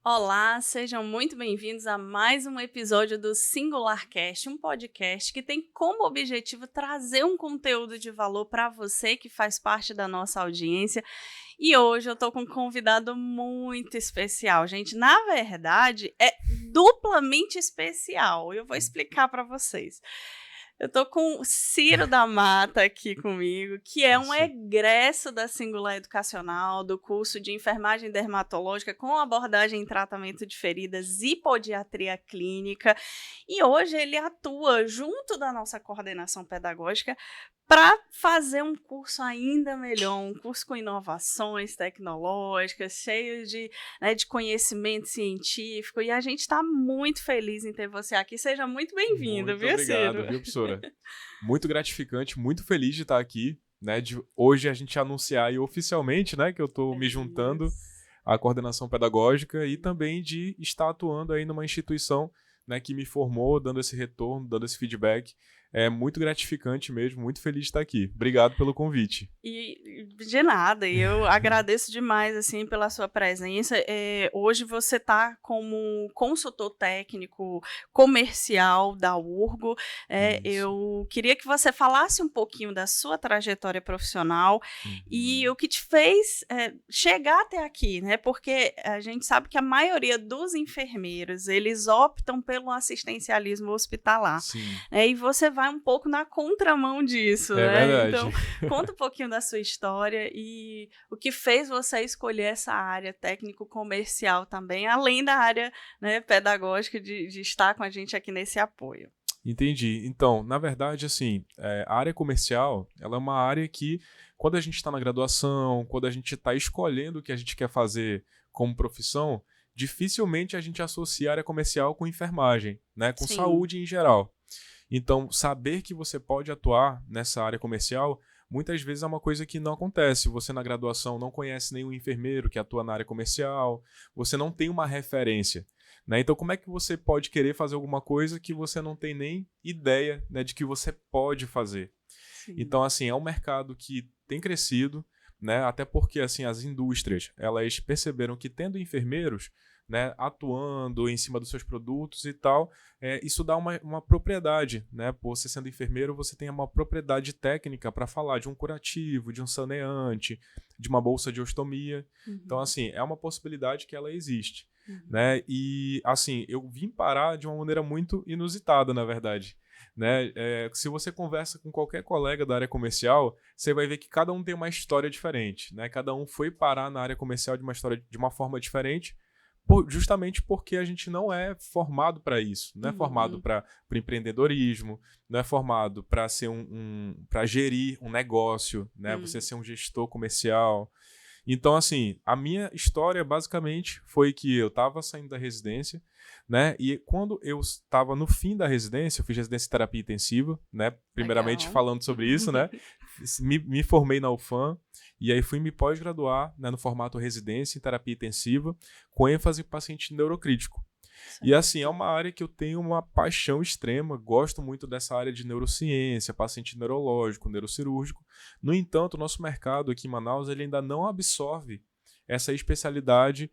Olá, sejam muito bem-vindos a mais um episódio do SingularCast, um podcast que tem como objetivo trazer um conteúdo de valor para você que faz parte da nossa audiência. E hoje eu estou com um convidado muito especial, gente. Na verdade, é duplamente especial. Eu vou explicar para vocês. Eu estou com o Ciro da Mata aqui comigo, que é um egresso da Singular Educacional, do curso de Enfermagem Dermatológica com abordagem em tratamento de feridas e podiatria clínica. E hoje ele atua junto da nossa coordenação pedagógica para fazer um curso ainda melhor, um curso com inovações tecnológicas, cheio de conhecimento científico, e a gente está muito feliz em ter você aqui. Seja muito bem-vindo, viu, Ciro? Muito obrigado, viu, professora? Muito gratificante, muito feliz de estar aqui, né, de hoje a gente anunciar aí oficialmente, né, que eu estou me juntando à coordenação pedagógica e também de estar atuando aí numa instituição, né, que me formou, dando esse retorno, dando esse feedback. É muito gratificante mesmo, muito feliz de estar aqui. Obrigado pelo convite. E de nada, e eu agradeço demais assim, pela sua presença. Hoje você está como consultor técnico comercial da Urgo. Eu queria que você falasse um pouquinho da sua trajetória profissional e o que te fez chegar até aqui, né? Porque a gente sabe que a maioria dos enfermeiros, eles optam pelo assistencialismo hospitalar. E você vai um pouco na contramão disso, né? Verdade. Então, conta um pouquinho da sua história e o que fez você escolher essa área técnico-comercial também, além da área, né, pedagógica de estar com a gente aqui nesse apoio. Entendi. Então, na verdade, assim, a área comercial, ela é uma área que, quando a gente está na graduação, quando a gente está escolhendo o que a gente quer fazer como profissão, dificilmente a gente associa a área comercial com enfermagem, né, com saúde em geral. Então, saber que você pode atuar nessa área comercial, muitas vezes é uma coisa que não acontece. Você na graduação não conhece nenhum enfermeiro que atua na área comercial, você não tem uma referência, né? Então, como é que você pode querer fazer alguma coisa que você não tem nem ideia, né, de que você pode fazer? Sim. Então, assim, é um mercado que tem crescido, né? Até porque assim, as indústrias elas perceberam que tendo enfermeiros, né, atuando em cima dos seus produtos e tal, isso dá uma propriedade, né? Você sendo enfermeiro, você tem uma propriedade técnica para falar de um curativo, de um saneante, de uma bolsa de ostomia. Então, assim, é uma possibilidade que ela existe, né? E, assim, eu vim parar de uma maneira muito inusitada, na verdade. Né? Se você conversa com qualquer colega da área comercial, você vai ver que cada um tem uma história diferente, né? Cada um foi parar na área comercial de uma forma diferente, justamente porque a gente não é formado para isso, não é formado para empreendedorismo, não é formado para ser para gerir um negócio, né? Você ser um gestor comercial. Então, assim, a minha história basicamente foi que eu estava saindo da residência, né? E quando eu estava no fim da residência, eu fiz residência em terapia intensiva, né? Primeiramente falando sobre isso, né? Me formei na UFAM e aí fui me pós-graduar, né, no formato residência em terapia intensiva, com ênfase em paciente neurocrítico. E assim, é uma área que eu tenho uma paixão extrema, gosto muito dessa área de neurociência, paciente neurológico, neurocirúrgico. No entanto, o nosso mercado aqui em Manaus ele ainda não absorve essa especialidade,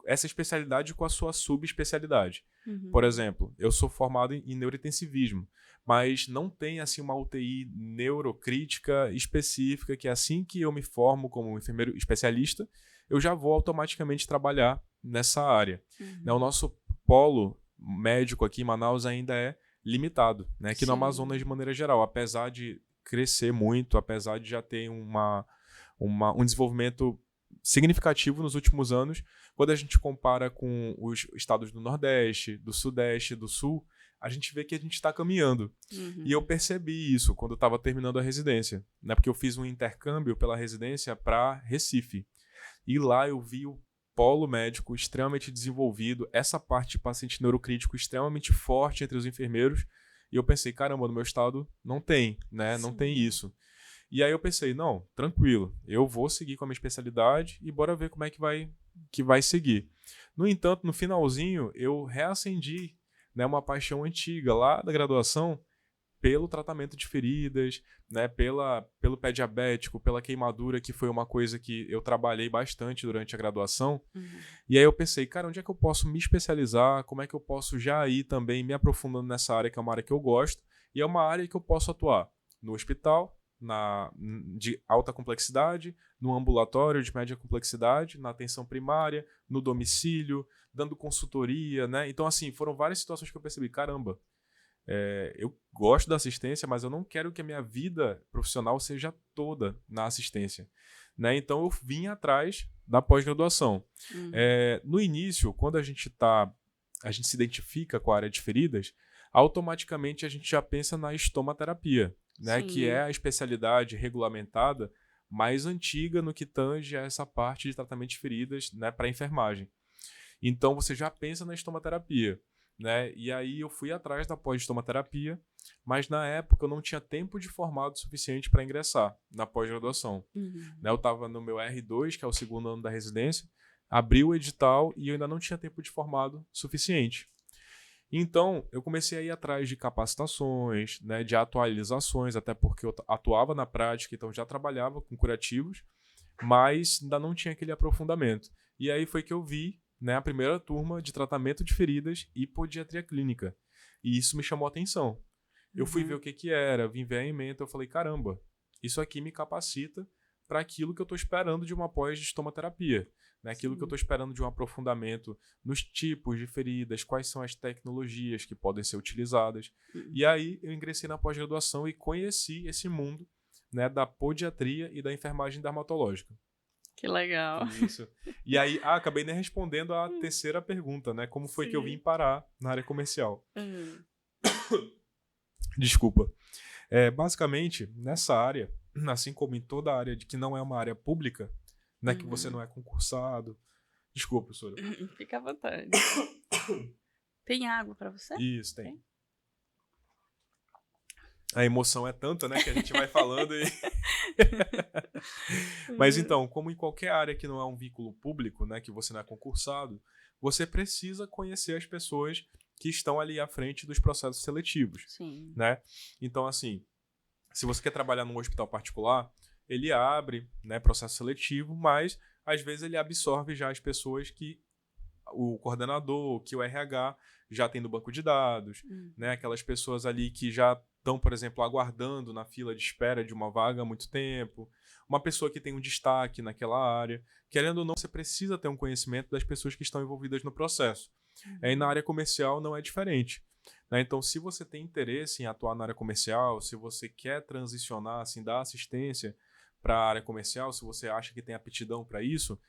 essa especialidade com a sua subespecialidade. Por exemplo, eu sou formado em neurointensivismo, mas não tem assim uma UTI neurocrítica específica que assim que eu me formo como enfermeiro especialista, eu já vou automaticamente trabalhar nessa área. Né, o nosso polo médico aqui em Manaus ainda é limitado, né? Aqui no Amazonas de maneira geral, apesar de crescer muito, apesar de já ter um desenvolvimento significativo nos últimos anos, quando a gente compara com os estados do Nordeste, do Sudeste, do Sul, a gente vê que a gente está caminhando. E eu percebi isso quando eu estava terminando a residência, né? Porque eu fiz um intercâmbio pela residência para Recife. E lá eu vi o polo médico extremamente desenvolvido, essa parte de paciente neurocrítico extremamente forte entre os enfermeiros, e eu pensei, caramba, no meu estado não tem, né? Não tem isso. E aí eu pensei, não, tranquilo, eu vou seguir com a minha especialidade e bora ver como é que vai seguir. No entanto, no finalzinho, eu reacendi né, uma paixão antiga lá da graduação pelo tratamento de feridas, né, pelo pé diabético, pela queimadura, que foi uma coisa que eu trabalhei bastante durante a graduação. E aí eu pensei, cara, onde é que eu posso me especializar? Como é que eu posso já ir também me aprofundando nessa área, que é uma área que eu gosto, e é uma área que eu posso atuar no hospital, de alta complexidade, no ambulatório de média complexidade, na atenção primária, no domicílio, dando consultoria, né? Então, assim, foram várias situações que eu percebi, caramba, eu gosto da assistência, mas eu não quero que a minha vida profissional seja toda na assistência, né? Então eu vim atrás da pós-graduação. No início, quando a gente se identifica com a área de feridas, automaticamente a gente já pensa na estomaterapia, né? Que é a especialidade regulamentada mais antiga no que tange a essa parte de tratamento de feridas, né, para enfermagem. Então você já pensa na estomaterapia, né? E aí eu fui atrás da pós-estomaterapia, mas na época eu não tinha tempo de formado suficiente para ingressar na pós-graduação. Né? Eu estava no meu R2, que é o segundo ano da residência, abri o edital e eu ainda não tinha tempo de formado suficiente. Então, eu comecei a ir atrás de capacitações, né, de atualizações, até porque eu atuava na prática, então já trabalhava com curativos, mas ainda não tinha aquele aprofundamento. E aí foi que eu vi, né, a primeira turma de tratamento de feridas e podiatria clínica. E isso me chamou a atenção. Eu fui ver o que era, vim ver a ementa, eu falei, caramba, isso aqui me capacita para aquilo que eu estou esperando de uma pós de estomaterapia. Né? Aquilo que eu estou esperando de um aprofundamento nos tipos de feridas, quais são as tecnologias que podem ser utilizadas. E aí eu ingressei na pós-graduação e conheci esse mundo, né, da podiatria e da enfermagem dermatológica. Que legal. Isso. E aí, acabei nem respondendo a terceira pergunta, né? Como foi que eu vim parar na área comercial? Desculpa. Basicamente, nessa área, assim como em toda área de que não é uma área pública, né, que você não é concursado. Desculpa, professora. Fica à vontade. Tem água para você? Isso, tem. A emoção é tanta, né, que a gente vai falando e... Mas então, como em qualquer área que não é um vínculo público, né, que você não é concursado, você precisa conhecer as pessoas que estão ali à frente dos processos seletivos. Sim. Né? Então, assim, se você quer trabalhar num hospital particular, ele abre, né, processo seletivo, mas às vezes ele absorve já as pessoas que o coordenador, que o RH já tem no banco de dados, né, aquelas pessoas ali que já estão, por exemplo, aguardando na fila de espera de uma vaga há muito tempo, uma pessoa que tem um destaque naquela área. Querendo ou não, você precisa ter um conhecimento das pessoas que estão envolvidas no processo. E na área comercial não é diferente. Né? Então, se você tem interesse em atuar na área comercial, se você quer transicionar, assim, dar assistência para a área comercial, se você acha que tem aptidão para isso,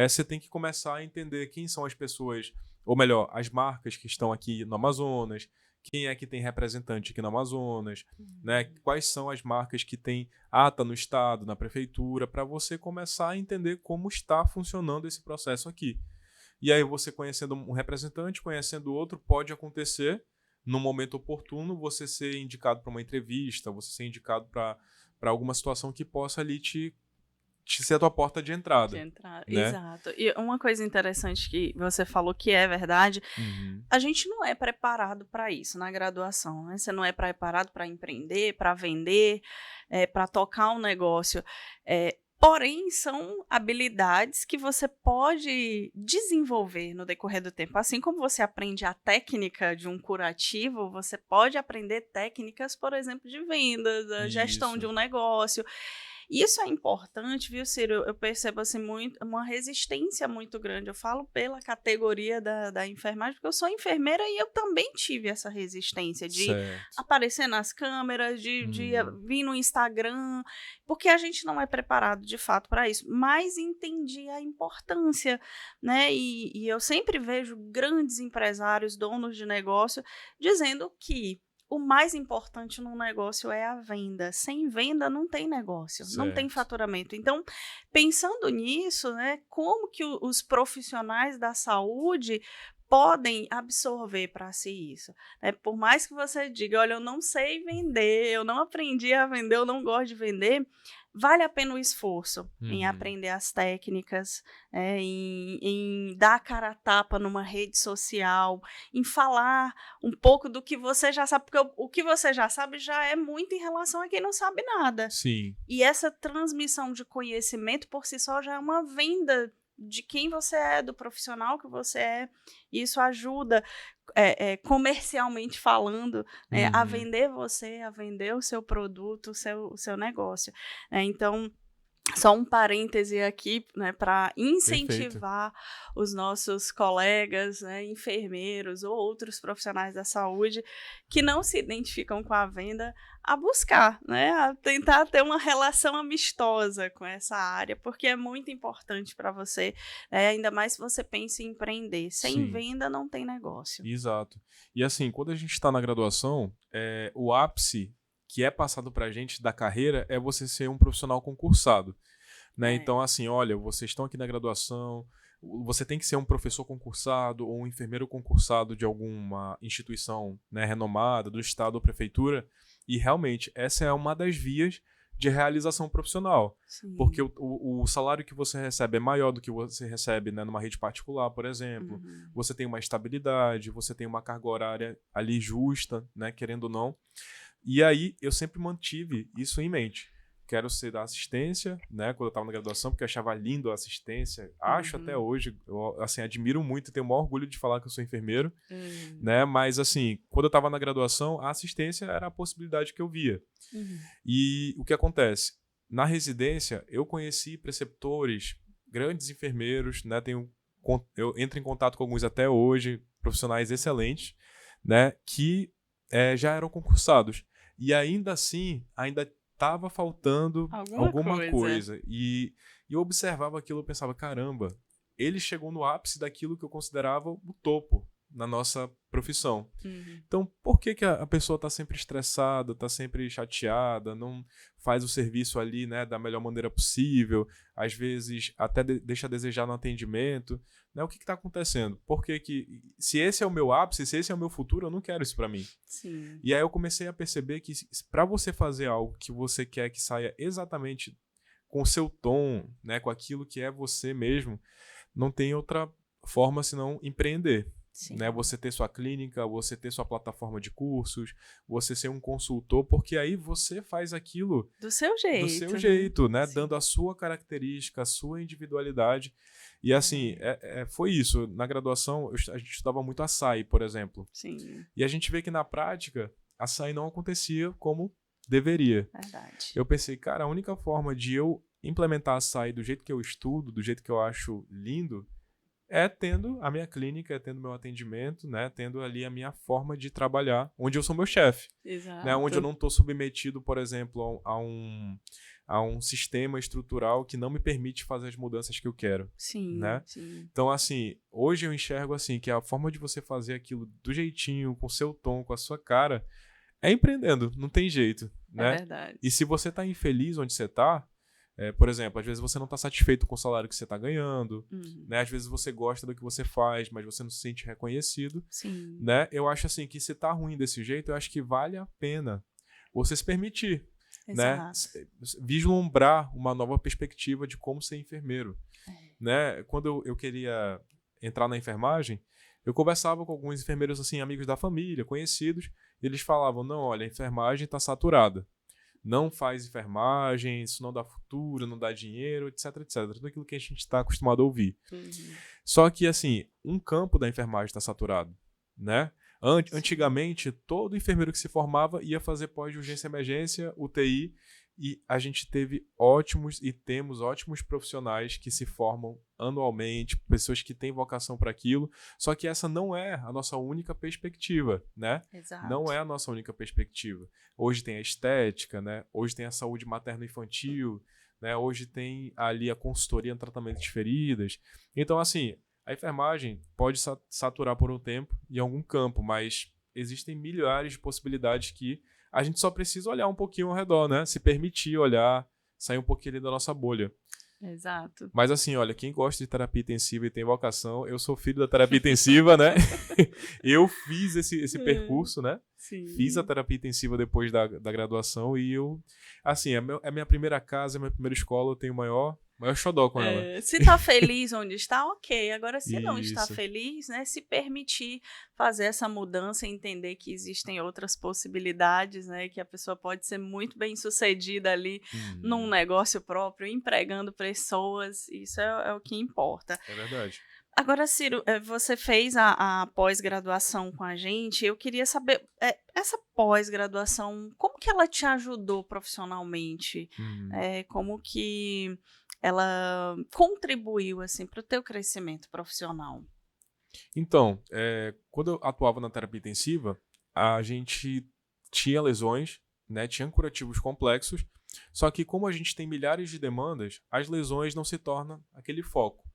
você tem que começar a entender quem são as pessoas, ou melhor, as marcas que estão aqui no Amazonas, quem é que tem representante aqui no Amazonas, né? Quais são as marcas que têm ata no estado, na prefeitura, para você começar a entender como está funcionando esse processo aqui. E aí você conhecendo um representante, conhecendo outro, pode acontecer, no momento oportuno, você ser indicado para uma entrevista, você ser indicado para alguma situação que possa ali te ser a tua porta de entrada. Né? Exato. E uma coisa interessante que você falou que é verdade, a gente não é preparado para isso na graduação. Né? Você não é preparado para empreender, para vender, para tocar um negócio. Porém, são habilidades que você pode desenvolver no decorrer do tempo. Assim como você aprende a técnica de um curativo, você pode aprender técnicas, por exemplo, de vendas, a gestão de um negócio. Isso é importante, viu, Ciro? Eu percebo assim, uma resistência muito grande. Eu falo pela categoria da enfermagem, porque eu sou enfermeira e eu também tive essa resistência de aparecer nas câmeras, de vir no Instagram, porque a gente não é preparado de fato para isso. Mas entendi a importância, né? E eu sempre vejo grandes empresários, donos de negócio, dizendo que o mais importante num negócio é a venda. Sem venda não tem negócio, não tem faturamento. Então, pensando nisso, né, como que os profissionais da saúde podem absorver para si isso? Né? Por mais que você diga, olha, eu não sei vender, eu não aprendi a vender, eu não gosto de vender, vale a pena o esforço em Uhum. aprender as técnicas, em dar a cara a tapa numa rede social, em falar um pouco do que você já sabe, porque o que você já sabe já é muito em relação a quem não sabe nada. Sim, E essa transmissão de conhecimento por si só já é uma venda de quem você é, do profissional que você é. E isso ajuda, comercialmente falando, né, a uhum. vender você, a vender o seu produto, o seu negócio. Então, só um parêntese aqui, né, para Perfeito. incentivar os nossos colegas, né, enfermeiros ou outros profissionais da saúde que não se identificam com a venda a buscar, né, a tentar ter uma relação amistosa com essa área, porque é muito importante para você, ainda mais se você pensa em empreender. Sem Sim, venda não tem negócio. exato. E assim, quando a gente está na graduação, o ápice que é passado pra gente da carreira é você ser um profissional concursado, né? É, Então, assim, olha, vocês estão aqui na graduação, você tem que ser um professor concursado ou um enfermeiro concursado de alguma instituição, né, renomada, do estado ou prefeitura, e realmente essa é uma das vias de realização profissional, porque sim. o salário que você recebe é maior do que você recebe, né, numa rede particular, por exemplo. Uhum. Você tem uma estabilidade, você tem uma carga horária ali justa, né, querendo ou não. E aí eu sempre mantive isso em mente. Quero ser da assistência, né? Quando eu estava na graduação, porque eu achava lindo a assistência. Acho até Uhum. hoje, eu assim, admiro muito e tenho o maior orgulho de falar que eu sou enfermeiro, Uhum. né? Mas assim, quando eu estava na graduação, a assistência era a possibilidade que eu via. Uhum. E o que acontece? Na residência, eu conheci preceptores, grandes enfermeiros, né? Eu entro em contato com alguns até hoje, profissionais excelentes, né? Que já eram concursados. E ainda assim, ainda estava faltando Alguma alguma coisa. coisa. E eu observava aquilo, eu pensava, caramba, ele chegou no ápice daquilo que eu considerava o topo na nossa profissão. Uhum. Então, por que a pessoa está sempre estressada, está sempre chateada, não faz o serviço ali, né, da melhor maneira possível, às vezes até deixa a desejar no atendimento, né? O que está acontecendo? Por que, se esse é o meu ápice, se esse é o meu futuro, eu não quero isso para mim. Sim. E aí eu comecei a perceber que para você fazer algo que você quer que saia exatamente com o seu tom, né, com aquilo que é você mesmo, não tem outra forma senão empreender. Né, Sim. você ter sua clínica, você ter sua plataforma de cursos, você ser um consultor, porque aí você faz aquilo Do seu do seu jeito, né. jeito, né, Sim. dando a sua característica, a sua individualidade. E assim, foi isso. Na graduação, a gente estudava muito açaí, por exemplo. Sim, E a gente vê que na prática, açaí não acontecia como deveria. verdade. Eu pensei, cara, a única forma de eu implementar açaí do jeito que eu estudo, do jeito que eu acho lindo, é tendo a minha clínica, é tendo meu atendimento, né? Tendo ali a minha forma de trabalhar, onde eu sou meu chefe, né? Onde eu Exato. não estou submetido, por exemplo, a um sistema estrutural que não me permite fazer as mudanças que eu quero, Sim, né? sim. Então, assim, hoje eu enxergo assim que a forma de você fazer aquilo do jeitinho, com o seu tom, com a sua cara, é empreendendo, não tem jeito, É né? verdade. E se você tá infeliz onde você tá, por exemplo, às vezes você não tá satisfeito com o salário que você tá ganhando, Uhum. né? Às vezes você gosta do que você faz, mas você não se sente reconhecido, Sim, né? Eu acho assim que se tá ruim desse jeito, eu acho que vale a pena você se permitir, né? exato. Vislumbrar uma nova perspectiva de como ser enfermeiro, É. né? Quando eu queria entrar na enfermagem, eu conversava com alguns enfermeiros, assim, amigos da família, conhecidos, e eles falavam, não, olha, a enfermagem está saturada. Não faz enfermagem, isso não dá futuro, não dá dinheiro, etc, etc. Tudo aquilo que a gente está acostumado a ouvir. Uhum. Só que, assim, um campo da enfermagem está saturado, né? Sim. Antigamente, todo enfermeiro que se formava ia fazer pós-urgência e emergência, UTI, e a gente teve ótimos e temos ótimos profissionais que se formam anualmente, pessoas que têm vocação para aquilo, só que essa não é a nossa única perspectiva, né? Não Exato. é a nossa única perspectiva. Hoje tem a estética, né? Hoje tem a saúde materno-infantil, né? Hoje tem ali a consultoria no tratamento de feridas. Então, assim, a enfermagem pode saturar por um tempo em algum campo, mas existem milhares de possibilidades que a gente só precisa olhar um pouquinho ao redor, né? Se permitir olhar, sair um pouquinho ali da nossa bolha. Exato. Mas assim, olha, quem gosta de terapia intensiva e tem vocação, eu sou filho da terapia intensiva, né? Eu fiz esse percurso, né? Sim. Fiz a terapia intensiva depois da graduação e eu, assim, é minha primeira casa, é minha primeira escola, eu tenho maior xodó com ela. Se tá feliz onde está, ok. Agora, se não está Isso. feliz, né, se permitir fazer essa mudança e entender que existem outras possibilidades, né, que a pessoa pode ser muito bem sucedida ali num negócio próprio, empregando pessoas, isso é o que importa. É verdade. Agora, Ciro, você fez a pós-graduação com a gente, eu queria saber, essa pós-graduação, como que ela te ajudou profissionalmente? Como que ela contribuiu, assim, para o teu crescimento profissional? Então, quando eu atuava na terapia intensiva, a gente tinha lesões, né, tinha curativos complexos, só que como a gente tem milhares de demandas, as lesões não se tornam aquele foco.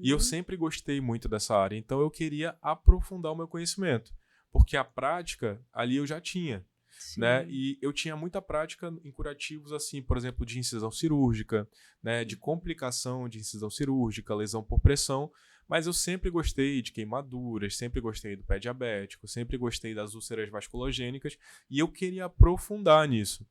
E eu sempre gostei muito dessa área, então eu queria aprofundar o meu conhecimento, porque a prática ali eu já tinha, né? E eu tinha muita prática em curativos, assim, por exemplo, de incisão cirúrgica, né? De complicação de incisão cirúrgica, lesão por pressão, mas eu sempre gostei de queimaduras, sempre gostei do pé diabético, sempre gostei das úlceras vasculogênicas, e eu queria aprofundar nisso.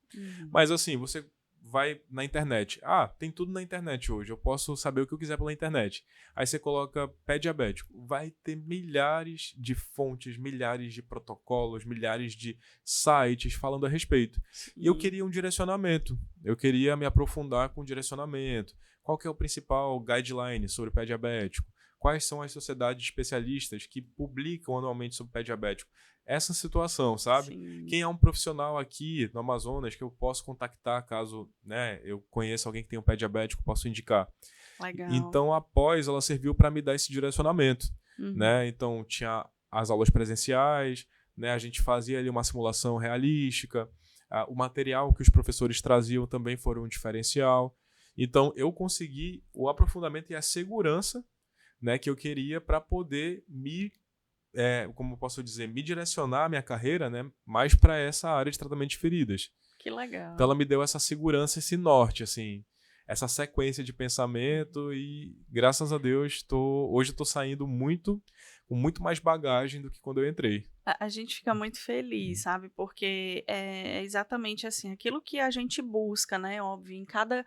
Mas assim, você vai na internet. Tem tudo na internet hoje. Eu posso saber o que eu quiser pela internet. Aí você coloca pé diabético. Vai ter milhares de fontes, milhares de protocolos, milhares de sites falando a respeito. E eu queria um direcionamento. Eu queria me aprofundar com direcionamento. Qual que é o principal guideline sobre pé diabético? Quais são as sociedades especialistas que publicam anualmente sobre pé diabético? Essa situação, sabe? Sim. Quem é um profissional aqui no Amazonas que eu posso contactar caso, né, eu conheça alguém que tem um pé diabético, posso indicar. Legal. Então, após, ela serviu para me dar esse direcionamento, né? Então, tinha as aulas presenciais, né? A gente fazia ali uma simulação realística, o material que os professores traziam também foi um diferencial. Então, eu consegui o aprofundamento e a segurança, né, que eu queria para poder como posso dizer, me direcionar a minha carreira, né, mais para essa área de tratamento de feridas. Que legal. Então ela me deu essa segurança, esse norte, assim, essa sequência de pensamento e, graças a Deus, hoje eu tô saindo com muito mais bagagem do que quando eu entrei. A gente fica muito feliz, sabe? Porque é exatamente assim, aquilo que a gente busca, né? Óbvio, em cada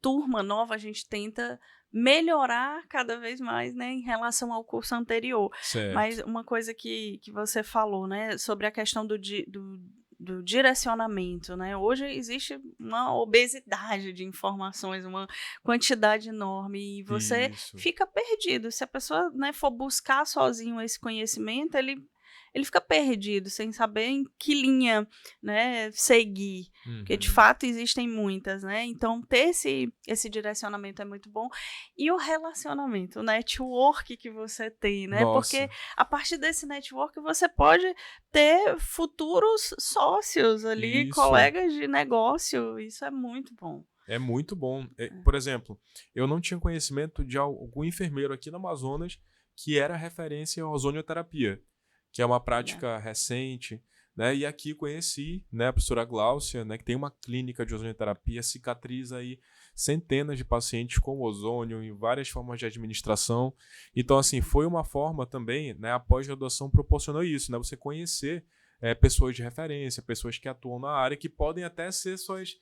turma nova a gente tenta melhorar cada vez mais, né, em relação ao curso anterior. Certo. Mas uma coisa que você falou, né, sobre a questão do direcionamento, né? Hoje existe uma obesidade de informações, uma quantidade enorme, e você fica perdido. Se a pessoa, né, for buscar sozinho esse conhecimento, ele fica perdido, sem saber em que linha, né, seguir, porque de fato existem muitas, né? Então ter esse direcionamento é muito bom. E o relacionamento, o network que você tem, né? Nossa. Porque a partir desse network você pode ter futuros sócios ali, colegas de negócio, isso é muito bom. É muito bom. Por exemplo, eu não tinha conhecimento de algum enfermeiro aqui no Amazonas que era referência à ozonioterapia, que é uma prática recente, né? E aqui conheci, né, a professora Gláucia, né, que tem uma clínica de ozonioterapia, cicatriza aí centenas de pacientes com ozônio em várias formas de administração. Então, assim, foi uma forma também, né, a pós-graduação proporcionou isso, né? Você conhecer pessoas de referência, pessoas que atuam na área, que podem até ser suas,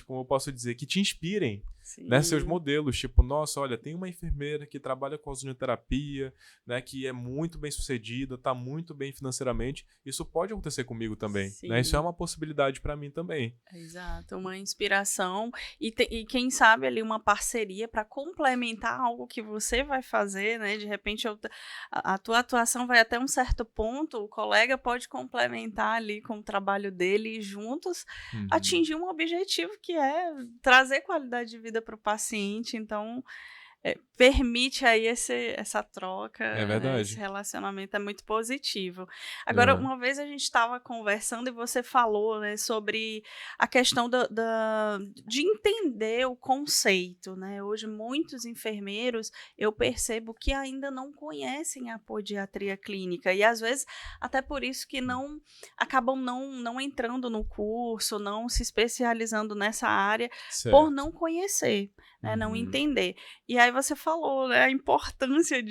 como eu posso dizer, que te inspirem, né, seus modelos, tipo, nossa, olha, tem uma enfermeira que trabalha com ozonioterapia, né, que é muito bem sucedida, está muito bem financeiramente, isso pode acontecer comigo também, né, isso é uma possibilidade para mim também. Exato, uma inspiração e quem sabe ali uma parceria para complementar algo que você vai fazer, né, de repente a tua atuação vai até um certo ponto, o colega pode complementar ali com o trabalho dele e juntos atingir um objetivo que é trazer qualidade de vida para o paciente, então permite aí essa troca, verdade. esse relacionamento é muito positivo. Agora, uma vez a gente estava conversando e você falou, né, sobre a questão de entender o conceito, né? Hoje muitos enfermeiros, eu percebo que ainda não conhecem a podiatria clínica e às vezes até por isso que acabam não entrando no curso, não se especializando nessa área por não conhecer. né, não Uhum. entender. E aí você falou, né, a importância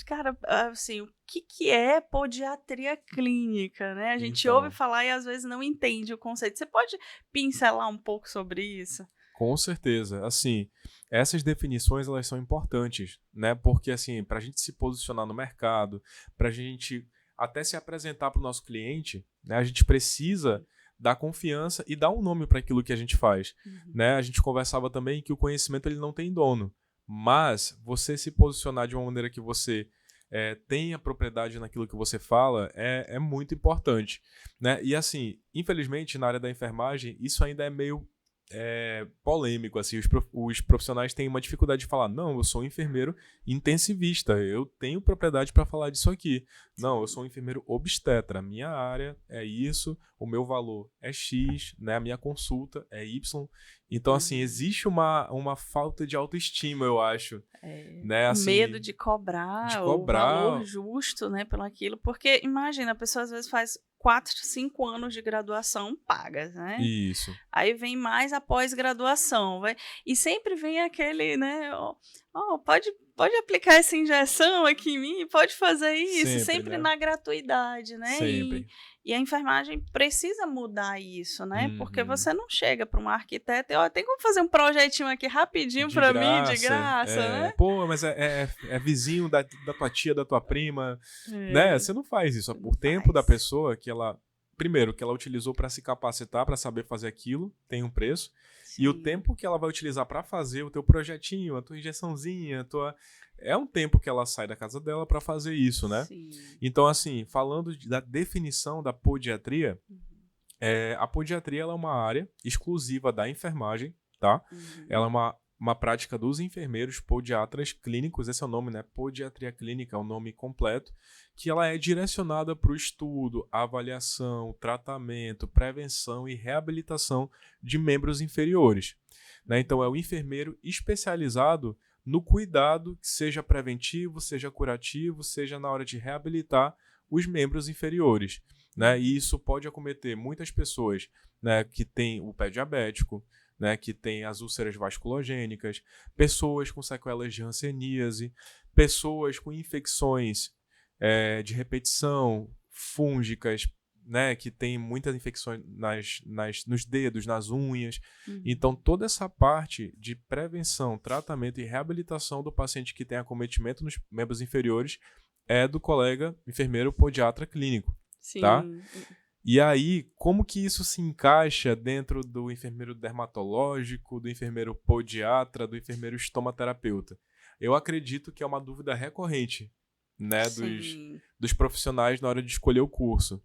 cara, assim, o que é podiatria clínica, né? A gente ouve Então, falar e às vezes não entende o conceito. Você pode pincelar um pouco sobre isso? com certeza. Assim, essas definições elas são importantes, né? Porque assim, para a gente se posicionar no mercado, para a gente até se apresentar para o nosso cliente, né? A gente precisa dar confiança e dar um nome para aquilo que a gente faz, Uhum. né? A gente conversava também que o conhecimento ele não tem dono, mas você se posicionar de uma maneira que você tenha propriedade naquilo que você fala é muito importante, né? E assim, infelizmente na área da enfermagem isso ainda é meio polêmico, assim, os profissionais têm uma dificuldade de falar, não, eu sou um enfermeiro intensivista, eu tenho propriedade para falar disso aqui. Não, eu sou um enfermeiro obstetra, a minha área é isso, o meu valor é X, né, a minha consulta é Y. Então, assim, Uhum. existe uma falta de autoestima, eu acho, né, O medo assim, de de cobrar o valor cobrar justo, né, pelo aquilo, porque imagina, a pessoa às vezes faz 4, 5 anos de graduação pagas, né? isso. Aí vem mais a pós-graduação, e sempre vem aquele, né, pode aplicar essa injeção aqui em mim, pode fazer isso, Sempre, sempre né? na gratuidade, né, Sempre. e a enfermagem precisa mudar isso, né, porque Uhum. você não chega para um arquiteto e: "Ó, tem como fazer um projetinho aqui rapidinho De para mim, de graça, graça", né? pô, mas é vizinho da tua tia, da tua prima, né? É, Você não faz isso. você não O tempo da faz. pessoa que ela, primeiro, que ela utilizou para se capacitar, para saber fazer aquilo, tem um preço. E o Sim, tempo que ela vai utilizar para fazer o teu projetinho, a tua injeçãozinha, é um tempo que ela sai da casa dela para fazer isso, né? sim. Então, assim, falando da definição da podiatria, Uhum, a podiatria ela é uma área exclusiva da enfermagem, tá? uhum, Ela é uma prática dos enfermeiros podiatras clínicos, esse é o nome, né? Podiatria clínica é o nome completo, que ela é direcionada para o estudo, avaliação, tratamento, prevenção e reabilitação de membros inferiores, né? Então é o enfermeiro especializado no cuidado, seja preventivo, seja curativo, seja na hora de reabilitar os membros inferiores, né? E uhum. isso pode acometer muitas pessoas, né, que têm o pé diabético, né, que têm as úlceras vasculogênicas, pessoas com sequelas de hanseníase, pessoas com infecções de repetição, fúngicas, né, que têm muitas infecções nos dedos, nas unhas. Então, Uhum. toda essa parte de prevenção, tratamento e reabilitação do paciente que tem acometimento nos membros inferiores é do colega enfermeiro podiatra clínico, tá? Sim. E aí, como que isso se encaixa dentro do enfermeiro dermatológico, do enfermeiro podiatra, do enfermeiro estomaterapeuta? Eu acredito que é uma dúvida recorrente, né, Sim. dos profissionais na hora de escolher o curso.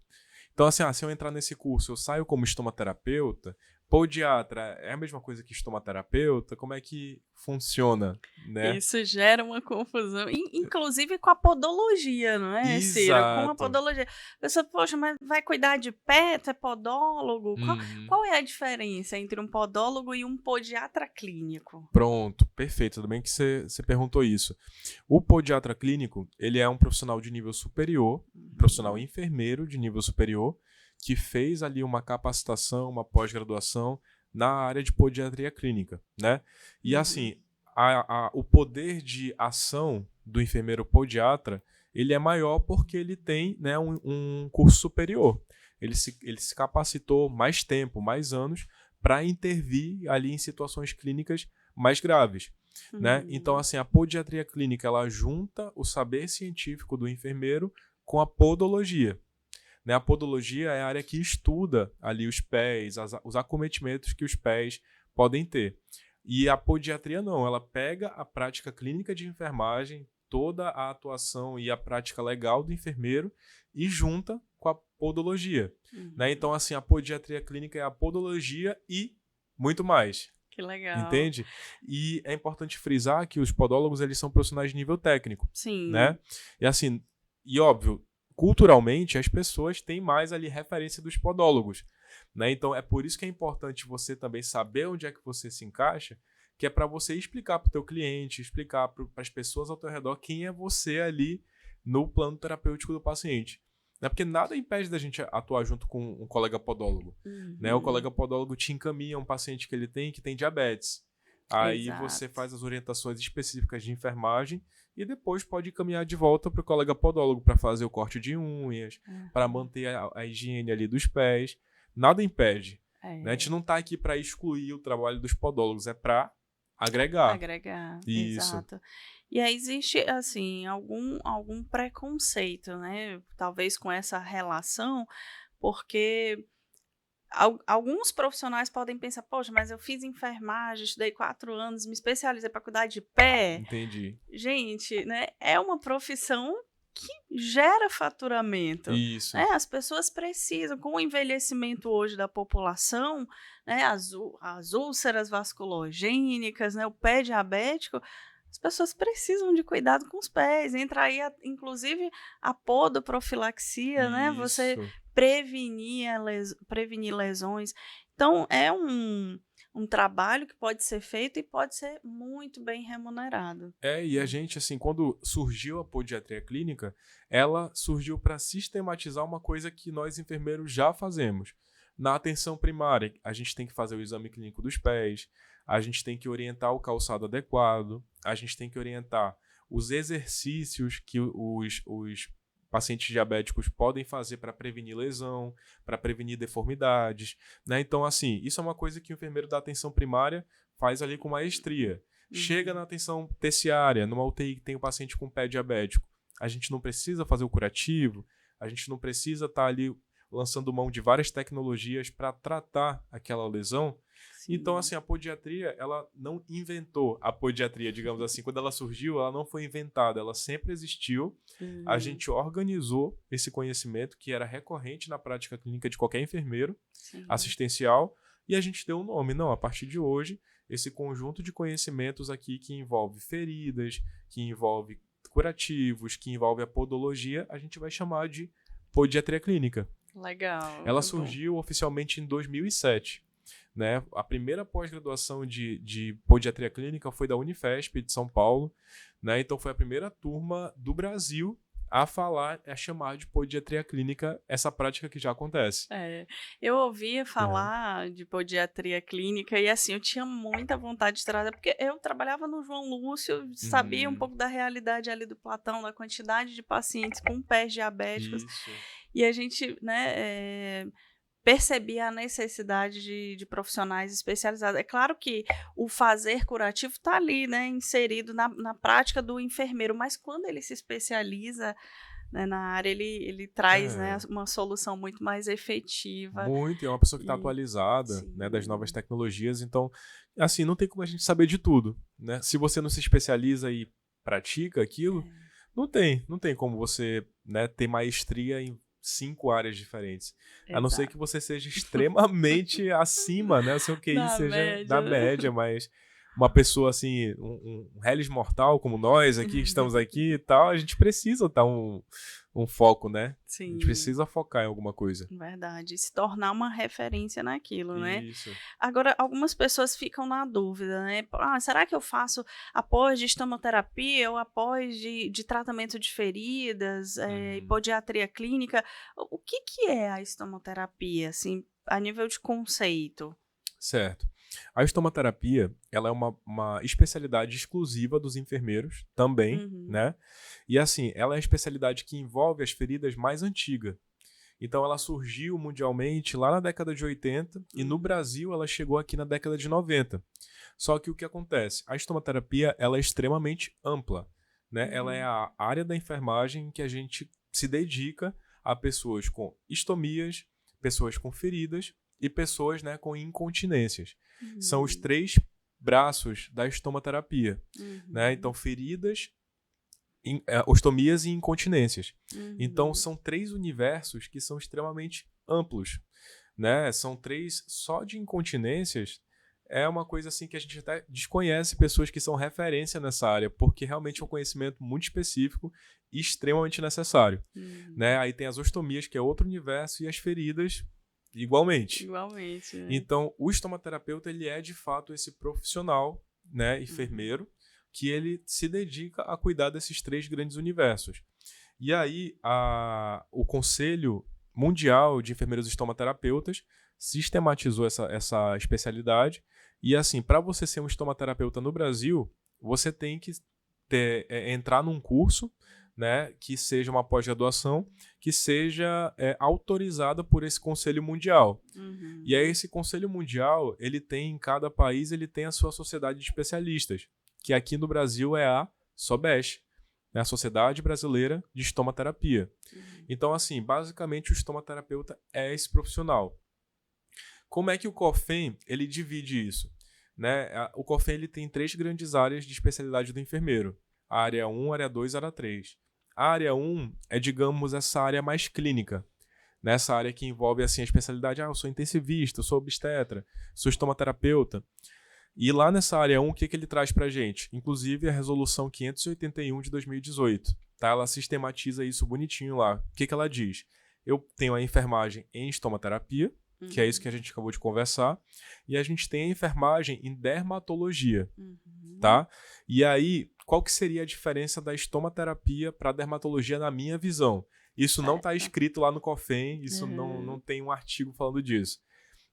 Então, assim, se eu entrar nesse curso, eu saio como estomaterapeuta, podiatra é a mesma coisa que estomaterapeuta? Como é que funciona, né? Isso gera uma confusão, inclusive com a podologia, não é, Ciro? Com a Exato. podologia. A pessoa: "Poxa, mas vai cuidar de pé? Tu é podólogo?" Qual Uhum. qual é a diferença entre um podólogo e um podiatra clínico? Pronto, perfeito. Tudo bem que você perguntou isso. O podiatra clínico, ele é um profissional de nível superior, um profissional Uhum, enfermeiro de nível superior, que fez ali uma capacitação, uma pós-graduação na área de podiatria clínica, né? E uhum, assim, o poder de ação do enfermeiro podiatra, ele é maior porque ele tem, né, um curso superior. Ele se capacitou mais tempo, mais anos, para intervir ali em situações clínicas mais graves, né? Então, uhum. assim, a podiatria clínica ela junta o saber científico do enfermeiro com a podologia, né? A podologia é a área que estuda ali os pés, os acometimentos que os pés podem ter. E a podiatria não, ela pega a prática clínica de enfermagem, toda a atuação e a prática legal do enfermeiro e junta com a podologia, né? Então, Uhum. assim, a podiatria clínica é a podologia e muito mais. Que legal. Entende? E é importante frisar que os podólogos eles são profissionais de nível técnico, Sim. né? E assim, e óbvio, culturalmente as pessoas têm mais ali referência dos podólogos, né? Então é por isso que é importante você também saber onde é que você se encaixa, que é para você explicar para o teu cliente, explicar para as pessoas ao teu redor quem é você ali no plano terapêutico do paciente. Né? Porque nada impede da gente atuar junto com um colega podólogo, né? O Uhum. colega podólogo te encaminha um paciente que ele tem diabetes. Aí você Exato. faz as orientações específicas de enfermagem e depois pode caminhar de volta para o colega podólogo para fazer o corte de unhas, para Uhum. manter a higiene ali dos pés. Nada impede. Né? A gente É, não está aqui para excluir o trabalho dos podólogos, é para agregar. agregar, Isso. exato. E aí existe, assim, algum preconceito, né, talvez com essa relação, porque alguns profissionais podem pensar: "Poxa, mas eu fiz enfermagem, estudei 4 anos, me especializei para cuidar de pé". Entendi. Gente, né, é uma profissão que gera faturamento, né, Isso. as pessoas precisam, com o envelhecimento hoje da população, né, as úlceras vasculogênicas, né, o pé diabético, as pessoas precisam de cuidado com os pés, entra aí inclusive a podoprofilaxia, né, você Isso. prevenir lesões. Então é um trabalho que pode ser feito e pode ser muito bem remunerado. E a gente, assim, quando surgiu a podiatria clínica, ela surgiu para sistematizar uma coisa que nós enfermeiros já fazemos. Na atenção primária, a gente tem que fazer o exame clínico dos pés, a gente tem que orientar o calçado adequado, a gente tem que orientar os exercícios que os pacientes diabéticos podem fazer para prevenir lesão, para prevenir deformidades, né? Então, assim, isso é uma coisa que o enfermeiro da atenção primária faz ali com maestria. Chega Uhum. na atenção terciária, numa UTI que tem um paciente com pé diabético, a gente não precisa fazer o curativo, a gente não precisa estar ali lançando mão de várias tecnologias para tratar aquela lesão. Então, Sim. assim, a podiatria, ela não inventou a podiatria, digamos assim. Quando ela surgiu, ela não foi inventada, ela sempre existiu. A Uhum. gente organizou esse conhecimento que era recorrente na prática clínica de qualquer enfermeiro Sim. assistencial e a gente deu um nome. Não, a partir de hoje, esse conjunto de conhecimentos aqui que envolve feridas, que envolve curativos, que envolve a podologia, a gente vai chamar de podiatria clínica. Legal, Ela é bom. surgiu oficialmente em 2007. Né? A primeira pós-graduação de podiatria clínica foi da Unifesp de São Paulo. Né? Então foi a primeira turma do Brasil a chamar de podiatria clínica essa prática que já acontece. É, eu ouvia Uhum. falar de podiatria clínica e, assim, eu tinha muita vontade de trazer, porque eu trabalhava no João Lúcio, sabia um Uhum. pouco da realidade ali do plantão, da quantidade de pacientes com pés diabéticos, Isso. e a gente, né, percebia a necessidade de profissionais especializados. É claro que o fazer curativo está ali, né, inserido na prática do enfermeiro, mas quando ele se especializa, né, na área, ele traz, né, É, uma solução muito mais efetiva muito. E é uma pessoa que está e atualizada, né, das novas sim, tecnologias. Então, assim, não tem como a gente saber de tudo, né? Se você não se especializa e pratica aquilo, é, não tem como você, né, ter maestria em 5 áreas diferentes. A não ser que exato. você seja extremamente acima, né? O seu QI Na seja da média, né. média, mas uma pessoa assim, um Hellis mortal como nós aqui, que estamos aqui e tal, a gente precisa dar um foco, né? A gente Sim, precisa focar em alguma coisa. verdade. Se tornar uma referência naquilo, né. Isso. Agora, algumas pessoas ficam na dúvida, né? Ah, será que eu faço após de estomoterapia ou após de tratamento de feridas, Uhum. podiatria clínica? O que que é a estomoterapia, assim, a nível de conceito? Certo. A estomaterapia, ela é uma especialidade exclusiva dos enfermeiros também, Uhum, né? E assim, ela é a especialidade que envolve as feridas mais antigas. Então ela surgiu mundialmente lá na década de 80 e no uhum, Brasil ela chegou aqui na década de 90. Só que o que acontece? A estomaterapia, ela é extremamente ampla, né? Ela é uhum, a área da enfermagem que a gente se dedica a pessoas com estomias, pessoas com feridas e pessoas, né, com incontinências. São os uhum, 3 braços da estomaterapia, né? Então, uhum, feridas, ostomias e incontinências. Então, uhum. são 3 universos que são extremamente amplos, né? São 3 só de incontinências. É uma coisa assim que a gente até desconhece pessoas que são referência nessa área, porque realmente é um conhecimento muito específico e extremamente necessário, né? Uhum. Aí tem as ostomias, que é outro universo, e as feridas igualmente. Igualmente, né. Então, o estomaterapeuta, ele é de fato esse profissional, né, Uhum. enfermeiro, que ele se dedica a cuidar desses 3 grandes universos. E aí, o Conselho Mundial de Enfermeiros Estomaterapeutas sistematizou essa especialidade E assim, para você ser um estomaterapeuta no Brasil, você tem que entrar num curso, né, que seja uma pós-graduação, que seja autorizada por esse Conselho Mundial. Uhum. E aí esse Conselho Mundial, ele tem em cada país, ele tem a sua sociedade de especialistas, que aqui no Brasil é a SOBEST, né, a Sociedade Brasileira de Estomaterapia. Então, assim, basicamente o estomaterapeuta é esse profissional. Como é que o COFEM, ele divide isso? Né? O COFEM, ele tem 3 grandes áreas de especialidade do enfermeiro. A área 1, área 2, área 3. A área 1 é, digamos, essa área mais clínica. Nessa área que envolve assim, a especialidade, eu sou intensivista, eu sou obstetra, sou estomaterapeuta. E lá nessa área 1, o que ele traz pra gente? Inclusive a resolução 581 de 2018. Tá? Ela sistematiza isso bonitinho lá. O que ela diz? Eu tenho a enfermagem em estomaterapia, que é isso que a gente acabou de conversar, e a gente tem a enfermagem em dermatologia, tá? E aí, qual que seria a diferença da estomaterapia para dermatologia na minha visão? Isso não está escrito lá no COFEM, isso não tem um artigo falando disso.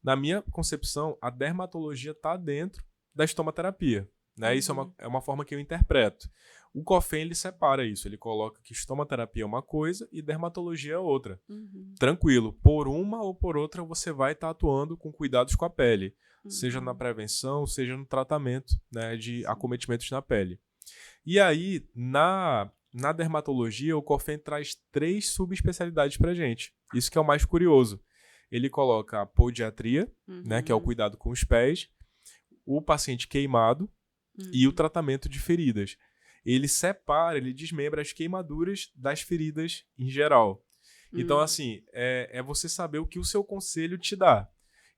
Na minha concepção, a dermatologia está dentro da estomaterapia, né? Isso é uma forma que eu interpreto. O COFEM, ele separa isso, ele coloca que estomaterapia é uma coisa e dermatologia é outra. Tranquilo, por uma ou por outra você vai estar atuando com cuidados com a pele, seja na prevenção, seja no tratamento, né, de acometimentos na pele. E aí, na dermatologia, o COFEM traz 3 subespecialidades pra gente. Isso que é o mais curioso. Ele coloca a podiatria, né, que é o cuidado com os pés, o paciente queimado e o tratamento de feridas. Ele separa, ele desmembra as queimaduras das feridas em geral. Então, assim, é você saber o que o seu conselho te dá.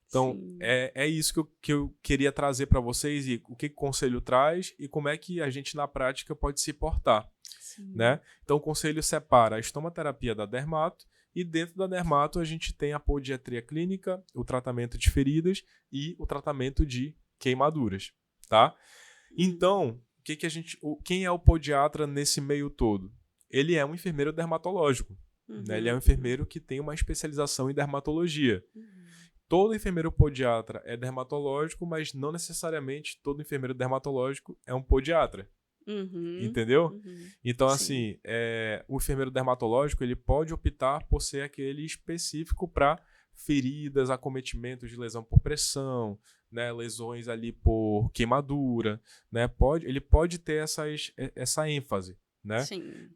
Então, é isso que eu queria trazer para vocês, e o que o conselho traz e como é que a gente, na prática, pode se portar. Né? Então, o conselho separa a estomaterapia da dermato, e dentro da dermato a gente tem a podiatria clínica, o tratamento de feridas e o tratamento de queimaduras. Tá? Então, quem é o podiatra nesse meio todo? Ele é um enfermeiro dermatológico. Né? Ele é um enfermeiro que tem uma especialização em dermatologia. Todo enfermeiro podiatra é dermatológico, mas não necessariamente todo enfermeiro dermatológico é um podiatra. Entendeu? Então, assim, o enfermeiro dermatológico, ele pode optar por ser aquele específico para feridas, acometimentos de lesão por pressão, né, lesões ali por queimadura, né, ele pode ter essa ênfase, né?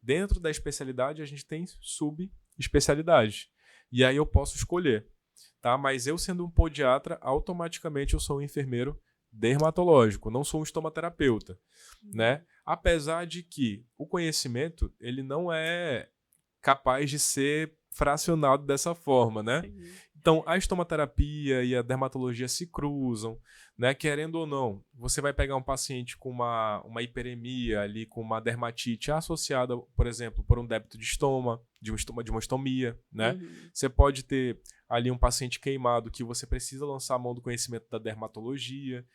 Dentro da especialidade, a gente tem subespecialidades. E aí eu posso escolher, tá? Mas eu, sendo um podiatra, automaticamente eu sou um enfermeiro dermatológico, não sou um estomaterapeuta, né? Apesar de que o conhecimento, ele não é capaz de ser fracionado dessa forma, né? Então, a estomaterapia e a dermatologia se cruzam, né? Querendo ou não, você vai pegar um paciente com uma hiperemia ali, com uma dermatite associada, por exemplo, por um débito de estômago, de uma estomia, né? Você pode ter ali um paciente queimado que você precisa lançar a mão do conhecimento da dermatologia.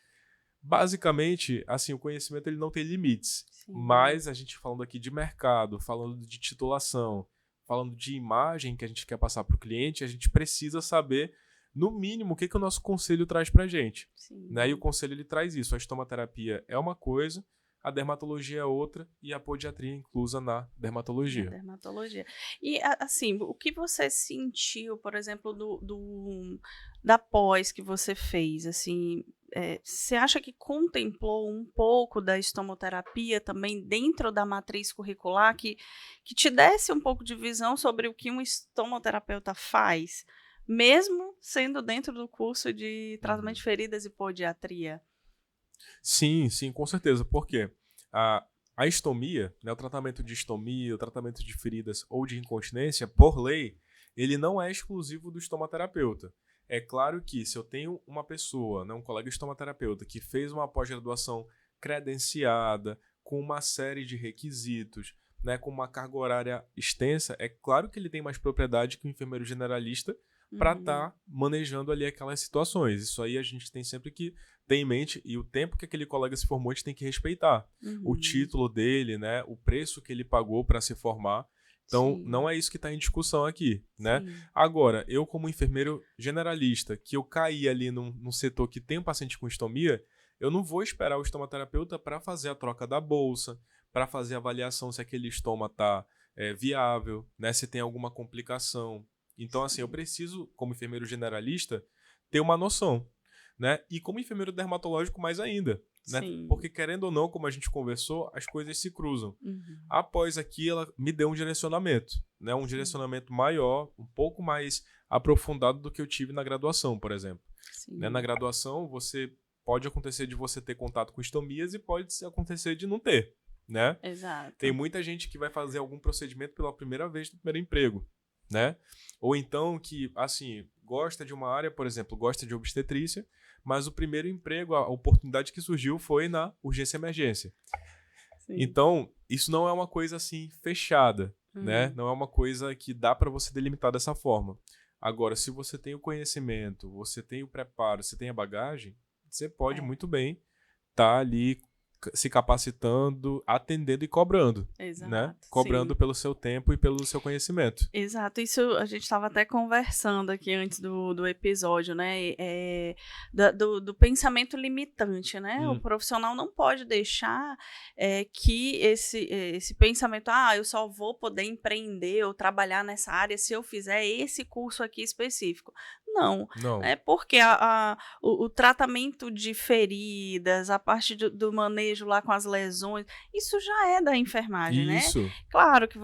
Basicamente, assim, o conhecimento ele não tem limites, mas a gente falando aqui de mercado, falando de titulação, falando de imagem que a gente quer passar para o cliente, a gente precisa saber, no mínimo, o que o nosso conselho traz para a gente. Né? E o conselho ele traz isso. A estomaterapia é uma coisa, a dermatologia é outra e a podiatria inclusa na dermatologia. E, assim, o que você sentiu, por exemplo, da pós que você fez, assim... você acha que contemplou um pouco da estomoterapia também dentro da matriz curricular, que te desse um pouco de visão sobre o que um estomoterapeuta faz, mesmo sendo dentro do curso de tratamento de feridas e podiatria? Sim, com certeza. Por quê? A estomia, né, o tratamento de estomia, o tratamento de feridas ou de incontinência, por lei, ele não é exclusivo do estomaterapeuta. É claro que se eu tenho uma pessoa, né, um colega estomaterapeuta, que fez uma pós-graduação credenciada, com uma série de requisitos, né, com uma carga horária extensa, é claro que ele tem mais propriedade que o enfermeiro generalista para estar manejando ali aquelas situações. Isso aí a gente tem sempre que ter em mente, e o tempo que aquele colega se formou a gente tem que respeitar. O título dele, né, o preço que ele pagou para se formar. Então, não é isso que está em discussão aqui, né? Agora, eu como enfermeiro generalista, que eu caí ali num setor que tem um paciente com estomia, eu não vou esperar o estomaterapeuta para fazer a troca da bolsa, para fazer a avaliação se aquele estoma está viável, né? Se tem alguma complicação. Então, assim, eu preciso, como enfermeiro generalista, ter uma noção, né? E como enfermeiro dermatológico, mais ainda, né? Porque, querendo ou não, como a gente conversou, as coisas se cruzam. Após aqui, ela me deu um direcionamento, né? Um direcionamento maior, um pouco mais aprofundado do que eu tive na graduação, por exemplo. Né? Na graduação, pode acontecer de você ter contato com estomias e pode acontecer de não ter, né? Exato. Tem muita gente que vai fazer algum procedimento pela primeira vez no primeiro emprego, né? Ou então que, assim, gosta de uma área, por exemplo, gosta de obstetrícia, mas o primeiro emprego, a oportunidade que surgiu foi na urgência e emergência. Sim. Então, isso não é uma coisa assim fechada, né? Não é uma coisa que dá para você delimitar dessa forma. Agora, se você tem o conhecimento, você tem o preparo, você tem a bagagem, você pode muito bem estar ali se capacitando, atendendo e cobrando. Exato, né? Cobrando pelo seu tempo e pelo seu conhecimento. Exato, isso a gente estava até conversando aqui antes do episódio, né? Do pensamento limitante, né? O profissional não pode deixar que esse pensamento, eu só vou poder empreender ou trabalhar nessa área se eu fizer esse curso aqui específico. Não. É porque o tratamento de feridas, a parte do manejo lá com as lesões, isso já é da enfermagem, isso. né? Claro que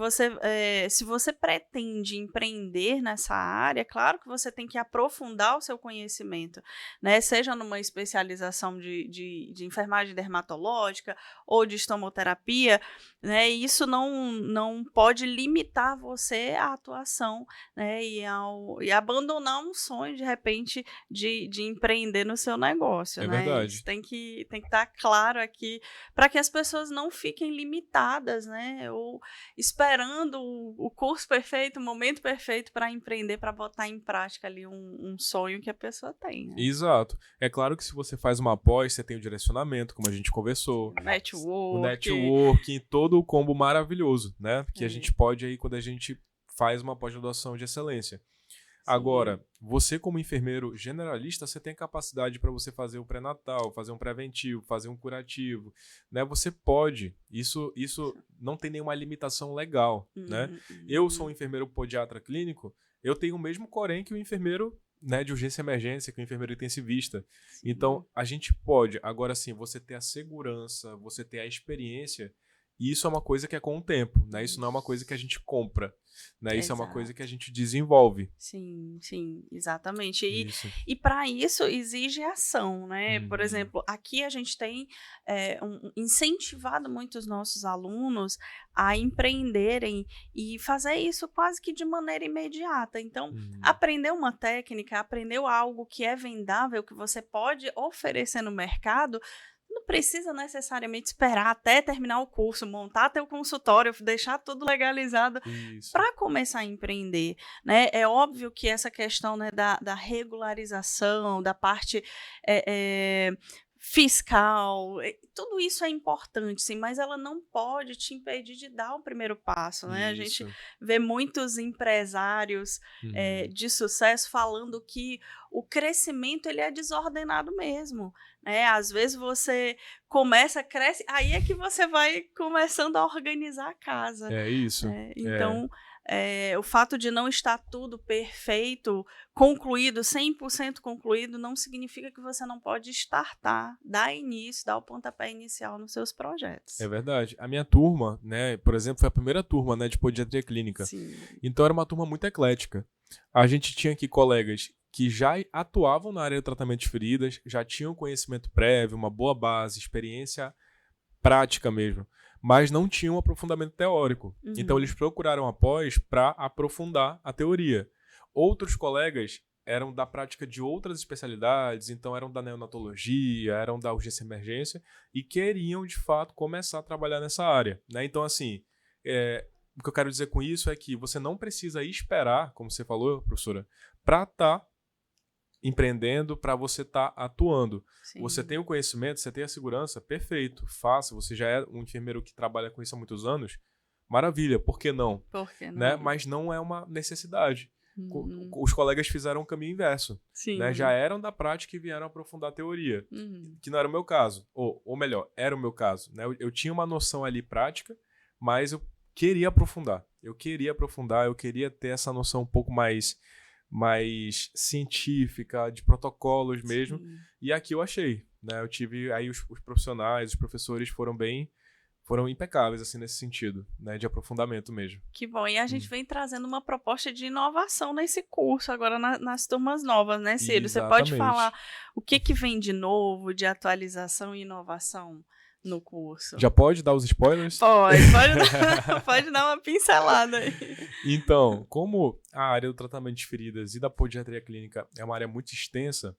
se você pretende empreender nessa área, claro que você tem que aprofundar o seu conhecimento, né? Seja numa especialização de enfermagem dermatológica ou de estomoterapia, né? Isso não pode limitar você à atuação, né? E abandonar um sonho, de repente, de empreender no seu negócio, né? Verdade. Isso tem que estar claro aqui para que as pessoas não fiquem limitadas, né? Ou esperando o curso perfeito, o momento perfeito para empreender, para botar em prática ali um sonho que a pessoa tem. Né? Exato. É claro que se você faz uma pós, você tem o direcionamento, como a gente conversou. O networking, todo o combo maravilhoso, né? Que a gente pode aí, quando a gente faz uma pós-graduação de excelência. Sim. Agora, você como enfermeiro generalista, você tem capacidade para você fazer o pré-natal, fazer um preventivo, fazer um curativo, né? Você pode. Isso não tem nenhuma limitação legal, né? Eu sou um enfermeiro podiatra clínico, eu tenho o mesmo corém que o enfermeiro, né, de urgência e emergência, que o enfermeiro intensivista. Sim. Então, a gente pode. Agora sim, você ter a segurança, você ter a experiência. E isso é uma coisa que é com o tempo, né? Isso não é uma coisa que a gente compra, né? Isso é uma coisa que a gente desenvolve. Sim, exatamente. E para isso exige ação, né? Por exemplo, aqui a gente tem incentivado muito os nossos alunos a empreenderem e fazer isso quase que de maneira imediata. Então, aprender uma técnica, aprender algo que é vendável, que você pode oferecer no mercado, não precisa necessariamente esperar até terminar o curso, montar teu consultório, deixar tudo legalizado para começar a empreender, né? É óbvio que essa questão, né, da regularização, da parte fiscal, tudo isso é importante, sim, mas ela não pode te impedir de dar o primeiro passo, né? A gente vê muitos empresários de sucesso falando que o crescimento ele é desordenado mesmo, né? Às vezes você cresce, aí é que você vai começando a organizar a casa. É isso. Então, o fato de não estar tudo perfeito, concluído, 100% concluído, não significa que você não pode startar, dar início, dar o pontapé inicial nos seus projetos. É verdade. A minha turma, né, por exemplo, foi a primeira turma, né, de podiatria clínica. Sim. Então era uma turma muito eclética. A gente tinha aqui colegas que já atuavam na área de tratamento de feridas, já tinham conhecimento prévio, uma boa base, experiência prática mesmo, mas não tinham um aprofundamento teórico. Então eles procuraram após para aprofundar a teoria. Outros colegas eram da prática de outras especialidades, então eram da neonatologia, eram da urgência e emergência, e queriam, de fato, começar a trabalhar nessa área. Né? Então, assim, o que eu quero dizer com isso é que você não precisa esperar, como você falou, professora, para estar empreendendo, para você estar atuando. Sim. Você tem o conhecimento, você tem a segurança, perfeito, faça. Você já é um enfermeiro que trabalha com isso há muitos anos, maravilha, por que não? Por que não? Né? Mas não é uma necessidade. Os colegas fizeram o caminho inverso. Sim. Né? Já eram da prática e vieram aprofundar a teoria. Que não era o meu caso. Ou melhor, era o meu caso. Né? Eu tinha uma noção ali prática, mas eu queria aprofundar. Eu queria ter essa noção um pouco mais científica, de protocolos mesmo. Sim. E aqui eu achei. Né? Eu tive aí os profissionais, os professores foram impecáveis, assim, nesse sentido, né, de aprofundamento mesmo. Que bom, e a gente vem trazendo uma proposta de inovação nesse curso, agora nas turmas novas, né, Ciro? Você pode falar o que vem de novo, de atualização e inovação no curso? Já pode dar os spoilers? Pode dar uma pincelada aí. Então, como a área do tratamento de feridas e da podiatria clínica é uma área muito extensa,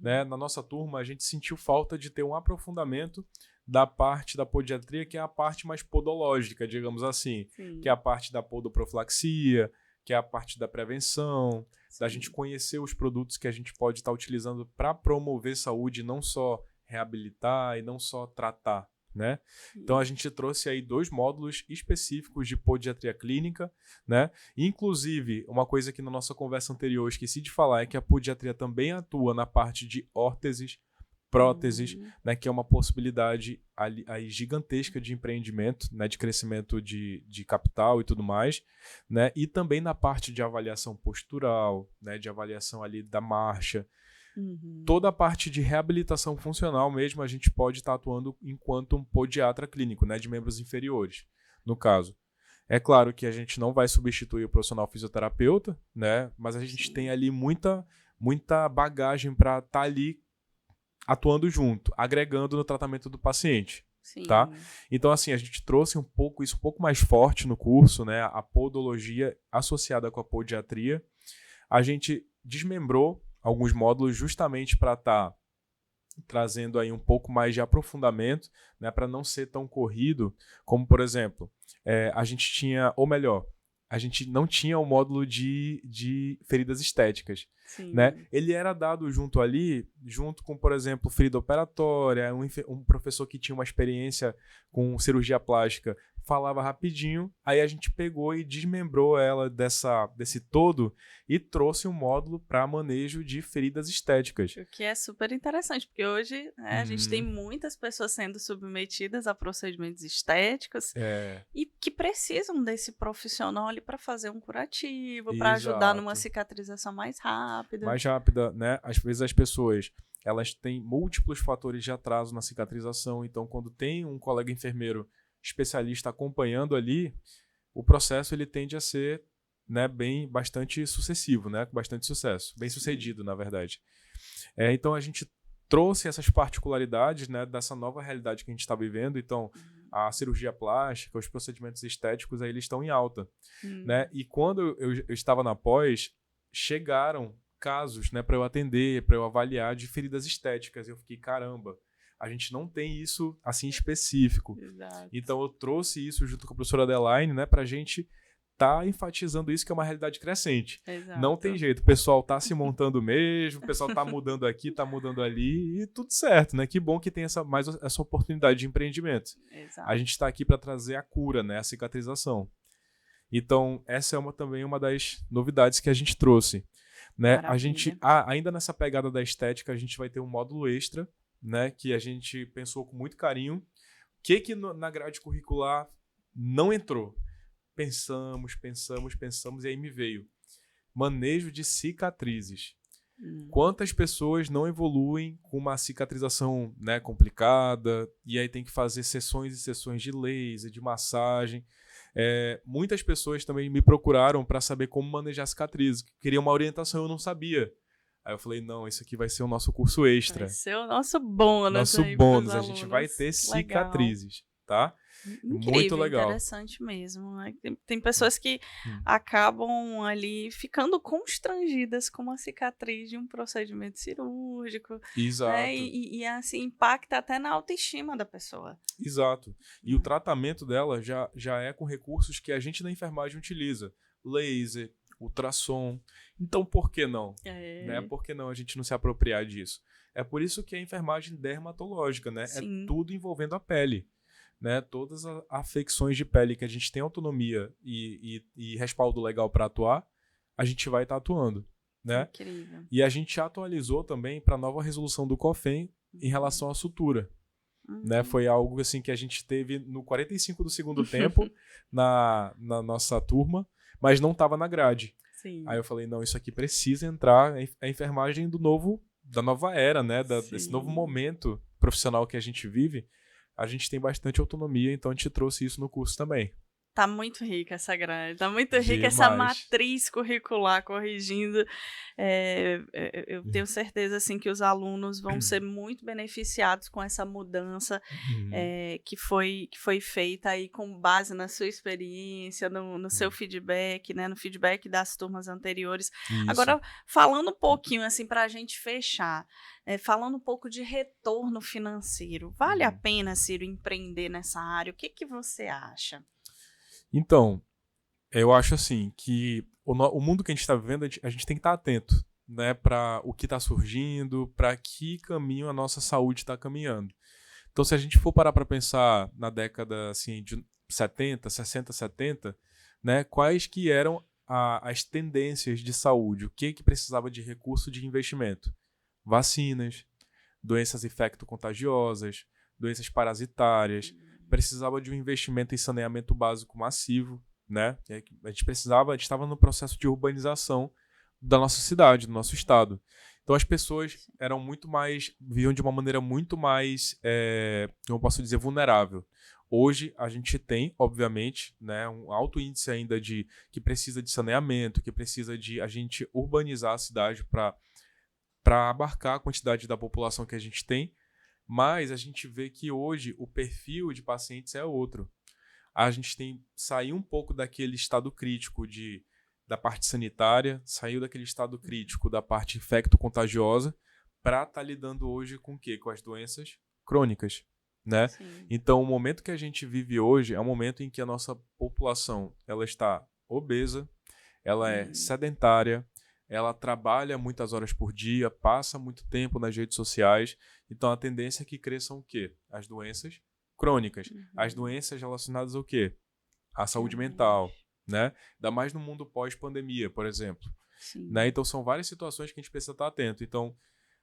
né, na nossa turma a gente sentiu falta de ter um aprofundamento da parte da podiatria, que é a parte mais podológica, digamos assim. Sim. Que é a parte da podoprofilaxia, que é a parte da prevenção, sim, da gente conhecer os produtos que a gente pode estar utilizando para promover saúde, não só reabilitar e não só tratar, né? Sim. Então a gente trouxe aí 2 módulos específicos de podiatria clínica, né? Inclusive, uma coisa que na nossa conversa anterior eu esqueci de falar é que a podiatria também atua na parte de órteses, próteses, né, que é uma possibilidade aí gigantesca de empreendimento, né, de crescimento de capital e tudo mais, né, e também na parte de avaliação postural, né, de avaliação ali da marcha. Toda a parte de reabilitação funcional mesmo a gente pode estar atuando enquanto um podiatra clínico, né, de membros inferiores, no caso. É claro que a gente não vai substituir o profissional fisioterapeuta, né, mas a gente tem ali muita bagagem para estar ali atuando junto, agregando no tratamento do paciente. Sim. Tá? Então, assim, a gente trouxe isso um pouco mais forte no curso, né? A podologia associada com a podiatria. A gente desmembrou alguns módulos justamente para estar trazendo aí um pouco mais de aprofundamento, né? Para não ser tão corrido, como, por exemplo, a gente tinha, ou melhor, a gente não tinha o módulo de feridas estéticas. Né? Ele era dado junto com, por exemplo, ferida operatória, um professor que tinha uma experiência com cirurgia plástica falava rapidinho, aí a gente pegou e desmembrou ela desse todo e trouxe um módulo para manejo de feridas estéticas. O que é super interessante, porque hoje a gente tem muitas pessoas sendo submetidas a procedimentos estéticos e que precisam desse profissional ali para fazer um curativo, para ajudar numa cicatrização mais rápida. Mais rápida, né? Às vezes as pessoas elas têm múltiplos fatores de atraso na cicatrização, então quando tem um colega enfermeiro especialista acompanhando ali, o processo ele tende a ser, né, bastante sucessivo, né, com bastante sucesso, bem sucedido, na verdade. Então a gente trouxe essas particularidades, né, dessa nova realidade que a gente está vivendo. Então a cirurgia plástica, os procedimentos estéticos, aí eles estão em alta, né? E quando eu estava na pós, chegaram casos, né, para eu atender, para eu avaliar de feridas estéticas. Eu fiquei, caramba, a gente não tem isso assim específico. Exato. Então eu trouxe isso junto com a professora Adelaine, né, pra gente tá enfatizando isso, que é uma realidade crescente. Exato. Não tem jeito, o pessoal tá se montando mesmo, o pessoal tá mudando aqui, tá mudando ali, e tudo certo, né? Que bom que tem essa oportunidade de empreendimento. Exato. A gente está aqui para trazer a cura, né, a cicatrização. Então essa é também uma das novidades que a gente trouxe, né? A gente, ainda nessa pegada da estética, a gente vai ter um módulo extra, né, que a gente pensou com muito carinho. O que na grade curricular não entrou? Pensamos, e aí me veio manejo de cicatrizes. Quantas pessoas não evoluem com uma cicatrização, né, complicada, e aí tem que fazer sessões e sessões de laser, de massagem. Muitas pessoas também me procuraram para saber como manejar cicatrizes, queriam uma orientação, eu não sabia. Aí eu falei, não, isso aqui vai ser o nosso curso extra. Vai ser o nosso bônus. Nosso bônus, a gente vai ter cicatrizes, tá? Incrível, muito legal. Interessante mesmo. Tem pessoas que acabam ali ficando constrangidas com uma cicatriz de um procedimento cirúrgico. Exato. Né? E assim, impacta até na autoestima da pessoa. Exato. E o tratamento dela já é com recursos que a gente na enfermagem utiliza. Laser, ultrassom. Então, por que não? Né? Por que não a gente não se apropriar disso? É por isso que a enfermagem dermatológica, né? Sim. É tudo envolvendo a pele. Né? Todas as afecções de pele que a gente tem autonomia e respaldo legal para atuar, a gente vai estar atuando, né? Incrível. E a gente atualizou também para a nova resolução do COFEN em relação à sutura. Né? Foi algo assim que a gente teve no 45 do segundo tempo na nossa turma, mas não estava na grade. Sim. Aí eu falei, não, isso aqui precisa entrar, a enfermagem da nova era, né? Desse novo momento profissional que a gente vive, a gente tem bastante autonomia, então a gente trouxe isso no curso também. Tá muito rica essa grade, tá muito rica Demais. essa matriz curricular corrigindo. Eu tenho certeza assim, que os alunos vão ser muito beneficiados com essa mudança que foi feita aí com base na sua experiência, no seu feedback, né, no feedback das turmas anteriores. Isso. Agora, falando um pouquinho assim para a gente fechar, falando um pouco de retorno financeiro, vale a pena, Ciro, empreender nessa área? O que você acha? Então, eu acho assim que o mundo que a gente está vivendo, a gente tem que estar atento, né, para o que está surgindo, para que caminho a nossa saúde está caminhando. Então, se a gente for parar para pensar na década assim, de 70, 60, 70, né, quais que eram as tendências de saúde, o que precisava de recurso de investimento? Vacinas, doenças infecto-contagiosas, doenças parasitárias, precisava de um investimento em saneamento básico massivo, né? A gente estava no processo de urbanização da nossa cidade, do nosso estado. Então as pessoas viviam de uma maneira muito mais, como eu posso dizer, vulnerável. Hoje a gente tem, obviamente, né, um alto índice ainda que precisa de saneamento, que precisa de a gente urbanizar a cidade para abarcar a quantidade da população que a gente tem. Mas a gente vê que hoje o perfil de pacientes é outro. A gente saiu um pouco daquele estado crítico da parte sanitária, saiu daquele estado crítico da parte infecto-contagiosa para estar lidando hoje com o quê? Com as doenças crônicas, né? Então, o momento que a gente vive hoje é um momento em que a nossa população ela está obesa, ela é sedentária, ela trabalha muitas horas por dia, passa muito tempo nas redes sociais. Então, a tendência é que cresçam o quê? As doenças crônicas. As doenças relacionadas ao quê? À saúde mental, né? Ainda mais no mundo pós-pandemia, por exemplo. Né? Então, são várias situações que a gente precisa estar atento. Então,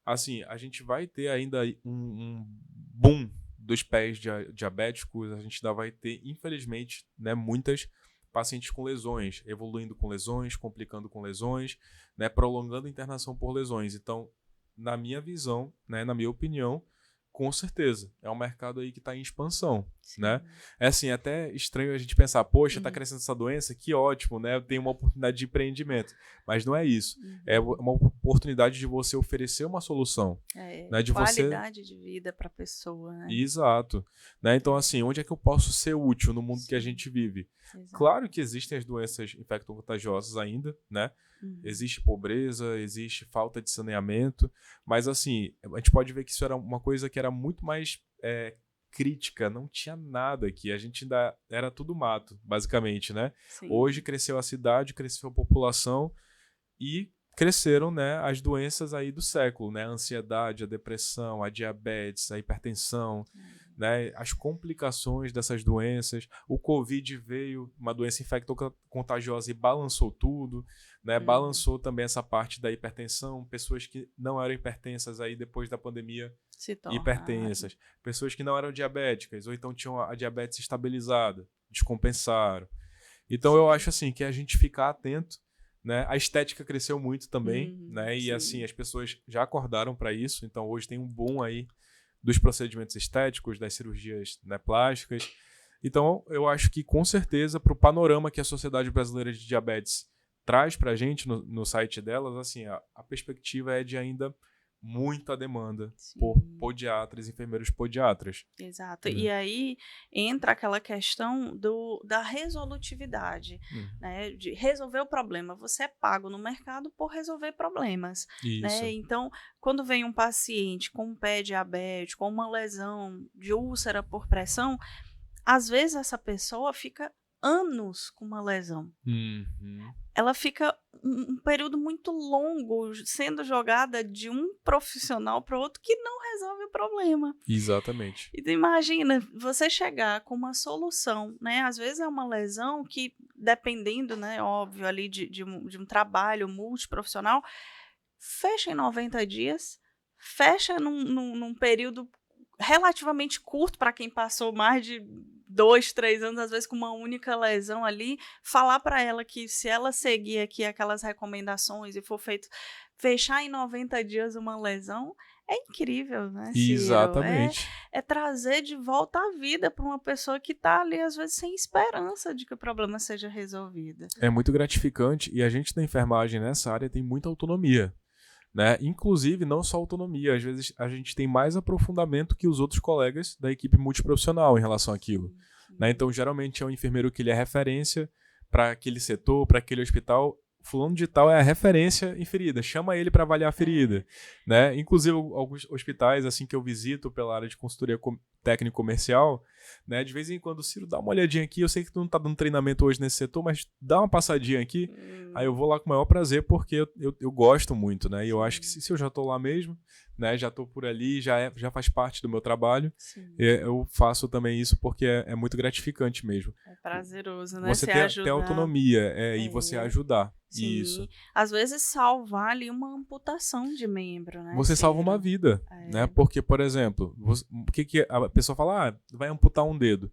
assim, a gente vai ter ainda um boom dos pés diabéticos. A gente ainda vai ter, infelizmente, né, muitas pacientes com lesões, evoluindo com lesões, complicando com lesões, né, prolongando a internação por lesões. Então, na minha visão, né, na minha opinião, com certeza, é um mercado aí que está em expansão, né? É assim, até estranho a gente pensar, poxa, está crescendo essa doença, que ótimo, né? Eu tenho uma oportunidade de empreendimento. Mas não é isso. É uma oportunidade de você oferecer uma solução. Né? De qualidade de vida para a pessoa, né? Exato. Né? Então, assim, onde é que eu posso ser útil no mundo que a gente vive? Exato. Claro que existem as doenças infecto-contagiosas ainda, né? Existe pobreza, existe falta de saneamento, mas assim, a gente pode ver que isso era uma coisa que era muito mais crítica, não tinha nada aqui, a gente ainda era tudo mato, basicamente, né? Hoje cresceu a cidade, cresceu a população e cresceram, né, as doenças aí do século, né? A ansiedade, a depressão, a diabetes, a hipertensão, né? As complicações dessas doenças. O Covid veio, uma doença infecto-contagiosa, e balançou tudo, né? Balançou também essa parte da hipertensão. Pessoas que não eram hipertensas aí depois da pandemia, hipertensas. Pessoas que não eram diabéticas, ou então tinham a diabetes estabilizada, descompensaram. Então eu acho assim que a gente ficar atento, né? A estética cresceu muito também, né? E assim, as pessoas já acordaram para isso. Então hoje tem um boom aí dos procedimentos estéticos, das cirurgias, né, plásticas. Então eu acho que com certeza para o panorama que a Sociedade Brasileira de Diabetes traz para a gente no site delas, assim, a perspectiva é de ainda muita demanda por podiatras, enfermeiros podiatras. Exato. E aí entra aquela questão da resolutividade, né? De resolver o problema. Você é pago no mercado por resolver problemas. Né? Então, quando vem um paciente com um pé diabético, com uma lesão de úlcera por pressão, às vezes essa pessoa fica anos com uma lesão. Ela fica um período muito longo sendo jogada de um profissional para outro que não resolve o problema. Exatamente. Então, imagina você chegar com uma solução, né? Às vezes é uma lesão que, dependendo, né, óbvio, ali de um trabalho multiprofissional, fecha em 90 dias, fecha num período relativamente curto para quem passou mais de 2, 3 anos, às vezes com uma única lesão ali, falar para ela que se ela seguir aqui aquelas recomendações e for feito, fechar em 90 dias uma lesão, é incrível, né, Ciro? Exatamente. É trazer de volta a vida para uma pessoa que está ali, às vezes, sem esperança de que o problema seja resolvido. É muito gratificante e a gente da enfermagem nessa área tem muita autonomia. Né? Inclusive, não só autonomia, às vezes a gente tem mais aprofundamento que os outros colegas da equipe multiprofissional em relação àquilo. Né? Então, geralmente é um enfermeiro que ele é referência para aquele setor, para aquele hospital. Fulano de tal é a referência em ferida, chama ele para avaliar a ferida. Né? Inclusive, alguns hospitais assim que eu visito pela área de consultoria técnico comercial, né? De vez em quando o Ciro dá uma olhadinha aqui, eu sei que tu não tá dando treinamento hoje nesse setor, mas dá uma passadinha aqui, aí eu vou lá com o maior prazer, porque eu gosto muito, né? E eu acho que se eu já tô lá mesmo, né? Já tô por ali, já faz parte do meu trabalho, eu faço também isso porque é muito gratificante mesmo. É prazeroso, né? Você ter autonomia e você ajudar. Sim. Isso. Às vezes salvar ali uma amputação de membro, né? Você salva uma vida, né? Porque, por exemplo, o que a pessoa fala? Vai amputar um dedo.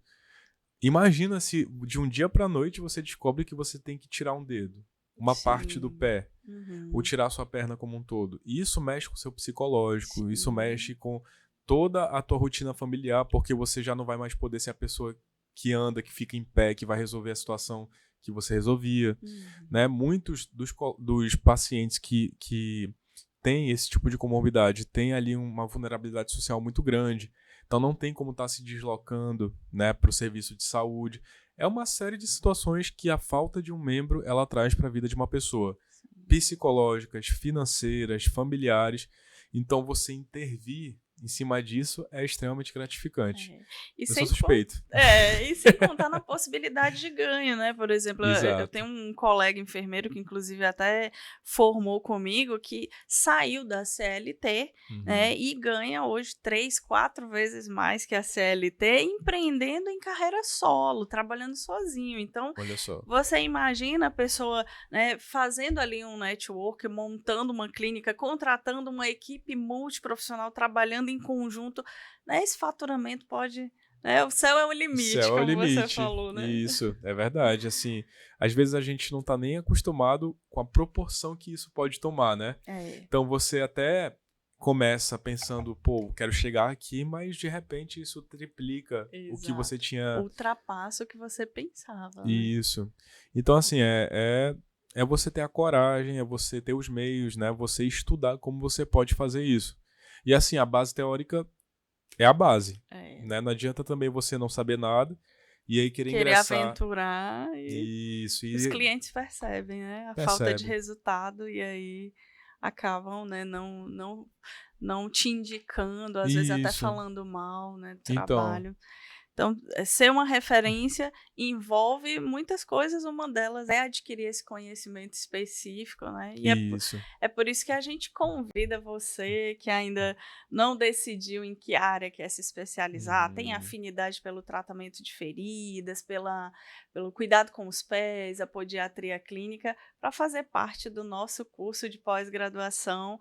Imagina se de um dia pra noite você descobre que você tem que tirar um dedo, uma parte do pé, ou tirar sua perna como um todo. E isso mexe com o seu psicológico, isso mexe com toda a tua rotina familiar, porque você já não vai mais poder ser a pessoa que anda, que fica em pé, que vai resolver a situação que você resolvia. Né? Muitos dos pacientes que têm esse tipo de comorbidade têm ali uma vulnerabilidade social muito grande. Então não tem como estar se deslocando, né, para o serviço de saúde. É uma série de situações que a falta de um membro ela traz para a vida de uma pessoa. Psicológicas, financeiras, familiares. Então você intervir em cima disso é extremamente gratificante. Eu sou suspeito. E sem contar na possibilidade de ganho, né? Por exemplo, eu tenho um colega enfermeiro que inclusive até formou comigo, que saiu da CLT, né? E ganha hoje 3, 4 vezes mais que a CLT, empreendendo em carreira solo, trabalhando sozinho. Então, olha só, você imagina a pessoa, né, fazendo ali um network, montando uma clínica, contratando uma equipe multiprofissional, trabalhando em conjunto, né? Esse faturamento pode, né? O céu é o limite, você falou, né? Isso, é verdade. Assim, às vezes a gente não tá nem acostumado com a proporção que isso pode tomar, né? Então você até começa pensando, quero chegar aqui, mas de repente isso triplica o que você tinha... Ultrapassa o que você pensava. Isso. Né? Então, assim, é você ter a coragem, é você ter os meios, né? Você estudar como você pode fazer isso. E assim, a base teórica é a base. Né? Não adianta também você não saber nada e aí querer ingressar. Aventurar. E os clientes percebem, né? A falta de resultado e aí acabam, né, não te indicando, às vezes até falando mal, né, do trabalho. Então, ser uma referência envolve muitas coisas, uma delas é adquirir esse conhecimento específico, né? E é por isso que a gente convida você que ainda não decidiu em que área quer se especializar, tem afinidade pelo tratamento de feridas, pelo cuidado com os pés, a podiatria clínica, para fazer parte do nosso curso de pós-graduação,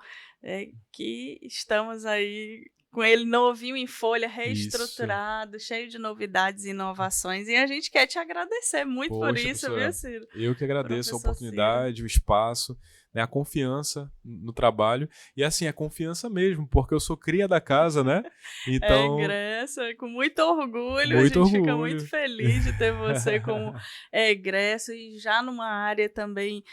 que estamos aí com ele novinho em folha, reestruturado, cheio de novidades e inovações. E a gente quer te agradecer muito por isso, viu, Ciro? Eu que agradeço a oportunidade, Ciro, o espaço, né, a confiança no trabalho. E assim, a confiança mesmo, porque eu sou cria da casa, né? Então... egresso, com muito orgulho. A gente fica muito feliz de ter você como egresso e já numa área também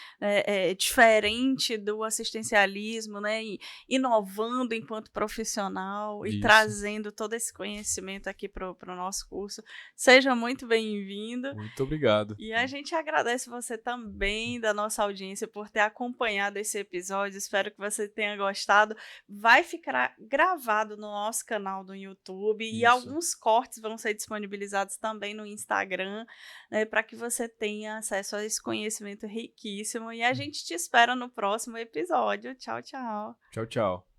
diferente do assistencialismo, né? E inovando enquanto profissional. digital e Isso. trazendo todo esse conhecimento aqui para o nosso curso. Seja muito bem-vindo. Muito obrigado. E a gente agradece você também da nossa audiência por ter acompanhado esse episódio. Espero que você tenha gostado. Vai ficar gravado no nosso canal do YouTube e Isso. alguns cortes vão ser disponibilizados também no Instagram, né, para que você tenha acesso a esse conhecimento riquíssimo. E a gente te espera no próximo episódio. Tchau, tchau. Tchau, tchau.